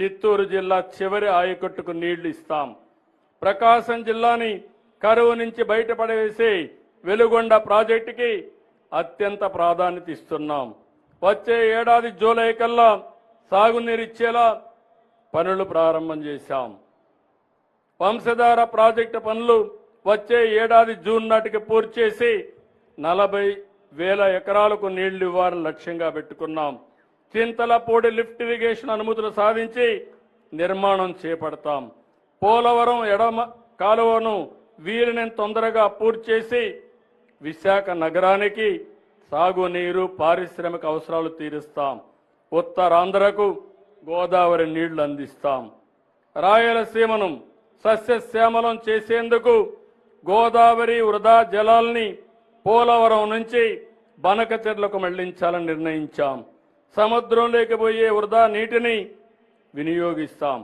చిత్తూరు జిల్లా చివరి ఆయకట్టుకు నీళ్లు ఇస్తాం. ప్రకాశం జిల్లాని కరువు నుంచి బయటపడవేసే వెలుగొండ ప్రాజెక్టుకి అత్యంత ప్రాధాన్యత ఇస్తున్నాం. వచ్చే ఏడాది జూలై కల్లా సాగునీరు ఇచ్చేలా పనులు ప్రారంభం చేశాం. వంశధార ప్రాజెక్టు పనులు వచ్చే ఏడాది జూన్ నాటికి పూర్తి చేసి 40,000 ఎకరాలకు నీళ్లు ఇవ్వాలని లక్ష్యంగా పెట్టుకున్నాం. చింతలపూడి లిఫ్ట్ ఇరిగేషన్ అనుమతులు సాధించి నిర్మాణం చేపడతాం. పోలవరం ఎడమ కాలువను వీలైనంత తొందరగా పూర్తి చేసి విశాఖ నగరానికి సాగునీరు పారిశ్రామిక అవసరాలు తీరుస్తాం. ఉత్తరాంధ్రకు గోదావరి నీళ్లు అందిస్తాం. రాయలసీమను సస్యశ్యామలం చేసేందుకు గోదావరి వృధా జలాల్ని పోలవరం నుంచి బనకచెర్లకు మళ్లించాలని నిర్ణయించాం. సముద్రంలోకి పోయే వృధా నీటిని వినియోగిస్తాం.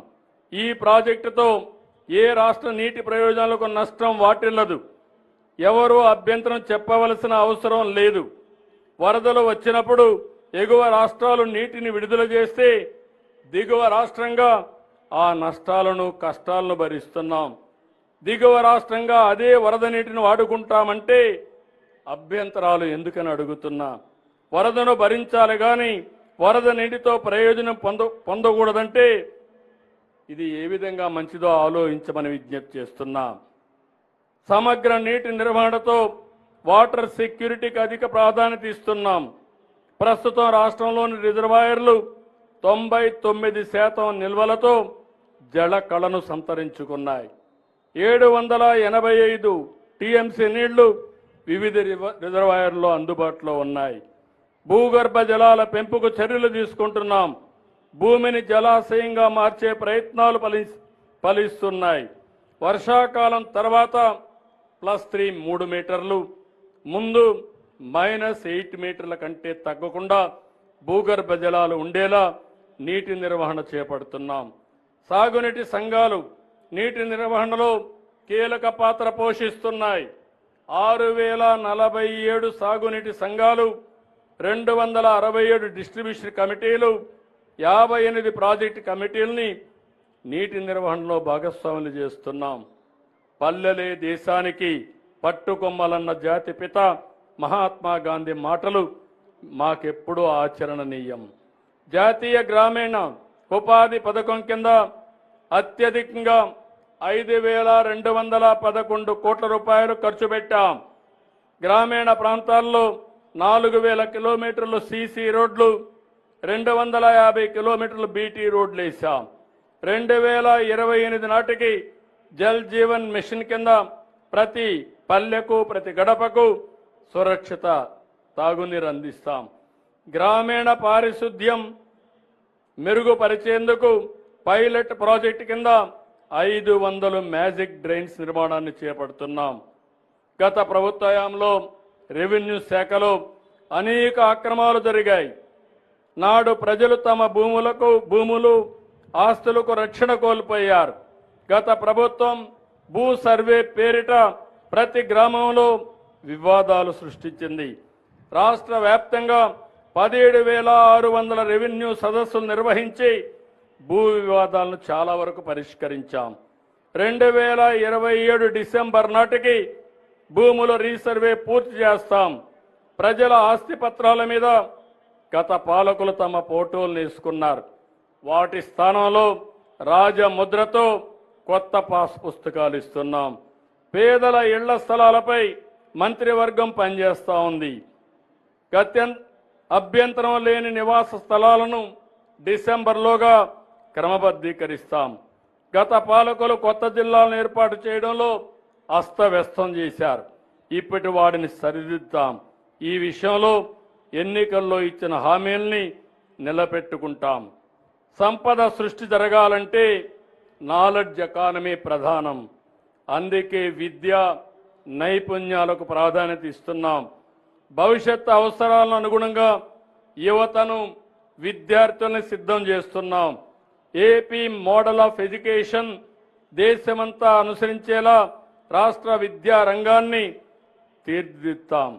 ఈ ప్రాజెక్టుతో ఏ రాష్ట్ర నీటి ప్రయోజనాలకు నష్టం వాటిల్లదు. ఎవరూ అభ్యంతరం చెప్పవలసిన అవసరం లేదు. వరదలు వచ్చినప్పుడు ఎగువ రాష్ట్రాలు నీటిని విడుదల చేస్తే దిగువ రాష్ట్రంగా ఆ నష్టాలను కష్టాలను భరిస్తున్నాం. దిగువ రాష్ట్రంగా అదే వరద నీటిని వాడుకుంటామంటే అభ్యంతరాలు ఎందుకని అడుగుతున్నా. వరదను భరించాలి కానీ వరద నీటితో ప్రయోజనం పొందకూడదంటే ఇది ఏ విధంగా మంచిదో ఆలోచించమని విజ్ఞప్తి చేస్తున్నా. సమగ్ర నీటి నిర్వహణతో వాటర్ సెక్యూరిటీకి అధిక ప్రాధాన్యత ఇస్తున్నాం. ప్రస్తుతం రాష్ట్రంలోని రిజర్వాయర్లు 99% నిల్వలతో జల కళను సంతరించుకున్నాయి. 785 టీఎంసీ నీళ్లు వివిధ రిజర్వాయర్లో అందుబాటులో ఉన్నాయి. భూగర్భ జలాల పెంపుకు చర్యలు తీసుకుంటున్నాం. భూమిని జలాశయంగా మార్చే ప్రయత్నాలు ఫలిస్తున్నాయి. వర్షాకాలం తర్వాత +3 3 మీటర్లు, ముందు -8 మీటర్ల కంటే తగ్గకుండా భూగర్భ జలాలు ఉండేలా నీటి నిర్వహణ చేపడుతున్నాం. సాగునీటి సంఘాలు నీటి నిర్వహణలో కీలక పాత్ర పోషిస్తున్నాయి. 6047 సాగునీటి సంఘాలు, 267 డిస్ట్రిబ్యూషన్ కమిటీలు, 58 ప్రాజెక్టు కమిటీలని నీటి నిర్వహణలో భాగస్వాములు చేస్తున్నాం. పల్లెలే దేశానికి పట్టుకొమ్మలన్న జాతిపిత మహాత్మా గాంధీ మాటలు మాకెప్పుడూ ఆచరణనీయం. జాతీయ గ్రామీణ ఉపాధి పథకం కింద అత్యధికంగా 5,211 కోట్ల రూపాయలు ఖర్చు పెట్టాం. గ్రామీణ ప్రాంతాల్లో 4,000 కిలోమీటర్లు సీసీ రోడ్లు, 250 కిలోమీటర్లు బీటీ రోడ్లు వేశాం. 2028 నాటికి జల్ జీవన్ మిషన్ కింద ప్రతి పల్లెకు ప్రతి గడపకు సురక్షిత తాగునీరు అందిస్తాం. గ్రామీణ పారిశుద్ధ్యం మెరుగుపరిచేందుకు పైలట్ ప్రాజెక్టు కింద 500 మ్యాజిక్ డ్రైన్స్ నిర్మాణాన్ని చేపడుతున్నాం. గత ప్రభుత్వ హయాంలో రెవెన్యూ శాఖలో అనేక అక్రమాలు జరిగాయి. నాడు ప్రజలు తమ భూములు ఆస్తులకు రక్షణ కోల్పోయారు. గత ప్రభుత్వం భూ సర్వే పేరిట ప్రతి గ్రామంలో వివాదాలు సృష్టించింది. రాష్ట్ర వ్యాప్తంగా 17,600 రెవెన్యూ సదస్సులు నిర్వహించి భూ వివాదాలను చాలా వరకు పరిష్కరించాం. 2027 డిసెంబర్ నాటికి భూముల రీసర్వే పూర్తి చేస్తాం. ప్రజల ఆస్తి పత్రాల మీద గత పాలకులు తమ ఫోటోలు వేసుకున్నారు. వాటి స్థానంలో రాజముద్రతో కొత్త పాస్ పుస్తకాలు ఇస్తున్నాం. పేదల ఇళ్ల స్థలాలపై మంత్రివర్గం పనిచేస్తూ ఉంది. అభ్యంతరం లేని నివాస స్థలాలను డిసెంబర్లోగా క్రమబద్ధీకరిస్తాం. గత పాలకులు కొత్త జిల్లాలను ఏర్పాటు చేయడంలో అస్తవ్యస్తం చేశారు. ఇప్పటి వాడిని సరిదిద్దాం. ఈ విషయంలో ఎన్నికల్లో ఇచ్చిన హామీల్ని నిలబెట్టుకుంటాం. సంపద సృష్టి జరగాలంటే నాలెడ్జ్ ఎకానమీ ప్రధానం. అందుకే విద్య నైపుణ్యాలకు ప్రాధాన్యత ఇస్తున్నాం. భవిష్యత్ అవసరాలను అనుగుణంగా యువతను విద్యార్థుల్ని సిద్ధం చేస్తున్నాం. ఏపీ మోడల్ ఆఫ్ ఎడ్యుకేషన్ దేశమంతా అనుసరించేలా రాష్ట్ర విద్యా రంగాన్ని తీర్చిదిద్దాం.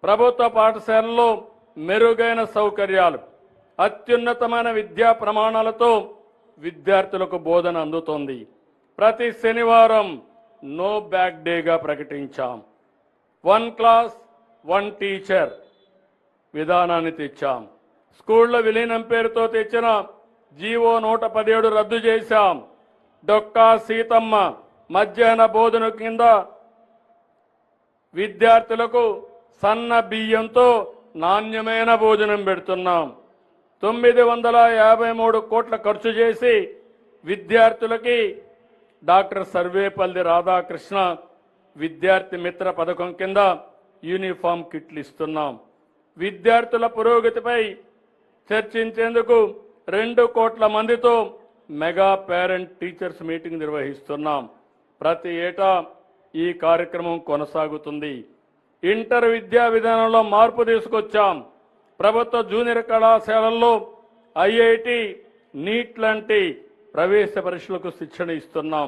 ప్రభుత్వ పాఠశాలల్లో మెరుగైన సౌకర్యాలు, అత్యున్నతమైన విద్యా ప్రమాణాలతో విద్యార్థులకు బోధన అందుతోంది. ప్రతి శనివారం నో బ్యాగ్ డేగా ప్రకటించాం. 1 క్లాస్ 1 టీచర్ విధానాన్ని తెచ్చాం. స్కూళ్ల విలీనం పేరుతో తెచ్చిన జీవో 117 రద్దు చేశాం. డొక్కా సీతమ్మ మధ్యాహ్న భోజన కింద విద్యార్థులకు సన్న బియ్యంతో నాణ్యమైన భోజనం పెడుతున్నాం. 953 కోట్ల ఖర్చు చేసి విద్యార్థులకి డాక్టర్ సర్వేపల్లి రాధాకృష్ణ విద్యార్థి మిత్ర పథకం కింద యూనిఫామ్ కిట్లు ఇస్తున్నాం. విద్యార్థుల పురోగతిపై చర్చించేందుకు 2 కోట్ల మందితో మెగా పేరెంట్ టీచర్స్ మీటింగ్ నిర్వహిస్తున్నాం. ప్రతి ఏటా ఈ కార్యక్రమం కొనసాగుతుంది. ఇంటర్ విద్యా విధానంలో మార్పు తీసుకొచ్చాం. ప్రభుత్వ జూనియర్ కళాశాలల్లో ఐఐటి, నీట్ లాంటి ప్రవేశ పరీక్షలకు శిక్షణ ఇస్తున్నాం.